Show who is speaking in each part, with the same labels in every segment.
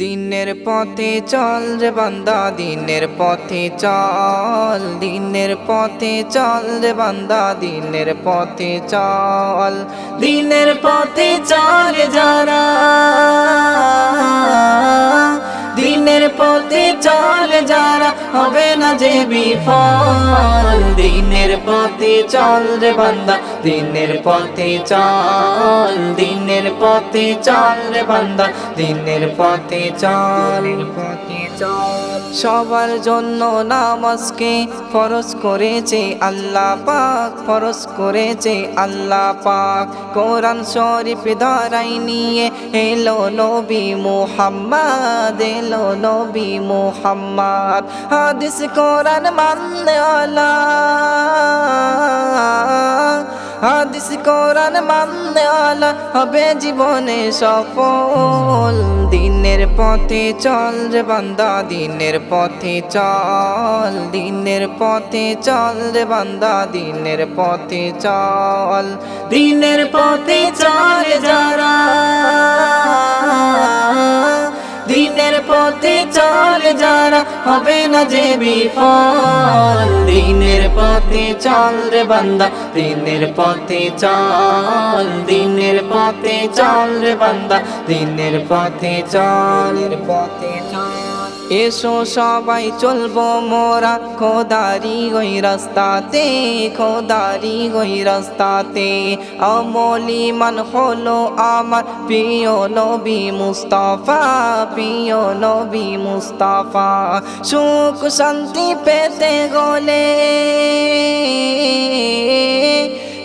Speaker 1: দিনের পথে চল রে বান্দা, দিনের পথে চল, দিনের পথে চল রে বান্দা, দিনের পথে চল, দিনের পথে চল যারা, দিনের পথে চল যারা, হবে না যে বিফল। দিনের পথে চল রে বান্দা, দিনের পথে চল, দিনের পথে চল রে বান্দা, দিনের পথে চল, পথে চল। সবার জন্য নামাজকে ফরজ করেছে আল্লাহ পাক, ফরজ করেছে আল্লাহ পাক। কোরআন শরীফ ধরাই নিয়ে এলো নবী মুহাম্মদ, এলো নবী মুহাম্মদ। হাদিস কোরআন মানলে আলা, হাদিস কোরআন মানলে আলা, হবে জীবনে সফল। দিনের পথে চল রে বান্দা, দিনের পথে চল, দিনের পথে চল রে বান্দা, দিনের পথে চল, দিনের পথে চল যারা, দিনের পথে চল যারা, হবে না যে বিফল। দিনের পথে চল রে বান্দা, দিনের পথে চল, দিনের পথে চল রে বান্দা, দিনের পথে চল, পথে চল। এসো সবাই চলবো মোরা খোদারি ওই রাস্তাতে, খোদারি ওই রাস্তাতে। আমলি মান হলো আমার প্রিয় নবী মুস্তাফা, প্রিয় নবী মুস্তাফা। সুখ শান্তি পেতে গলে,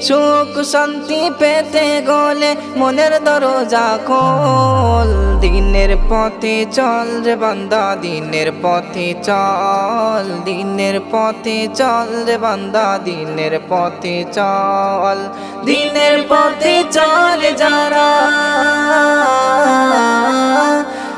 Speaker 1: সুখ শান্তি পেতে গলে মনের দরজা খোল। দিনের পথে চল রে বান্দা, দিনের পথে চল, দিনের পথে চল রে বান্দা, দিনের পথে চল, দিনের পথে চল যারা,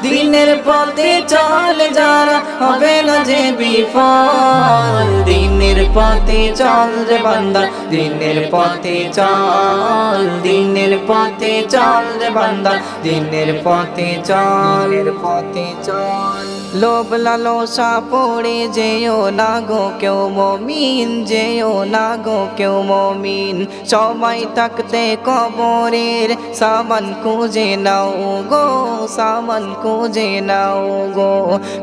Speaker 1: দিনের পথে চল যারা, হবে না যে বিফল। দিনের পথে চল রে বান্দা, দিনের পথে চল, দিনের পথে চল রে বান্দা, দিনের পথে চল, পথে চল। লোভ লালসা পড়ে যেও না গো কেউ মমিন, যেও না গো কেউ মমিন। সময় থাকতে কবরের সামান খুঁজে নাও গো, সামান খুঁজে নাও গো।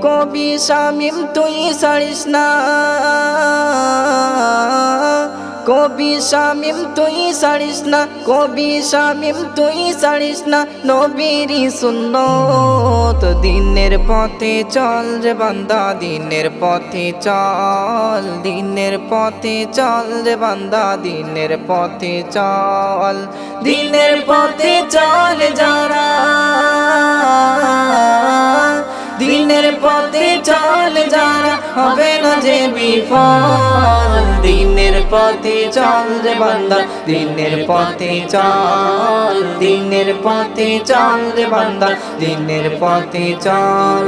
Speaker 1: কবি শামীম তুই ছাড়িস না, কবি শামীম তুই ছাড়িস না, কবি শামীম তুই ছাড়িস না নবীর সুন্নত। দিনের পথে চল রে বান্দা, দিনের পথে চল, দিনের পথে চল রে বান্দা, দিনের পথে চল, দিনের পথে চল যারা, দিনের পথে চল যারা, হবে না যে বিফল। দিনের পথে চল রে বান্দা, দিনের পথে চল, দিনের পথে চল রে বান্দা, দিনের পথে চল।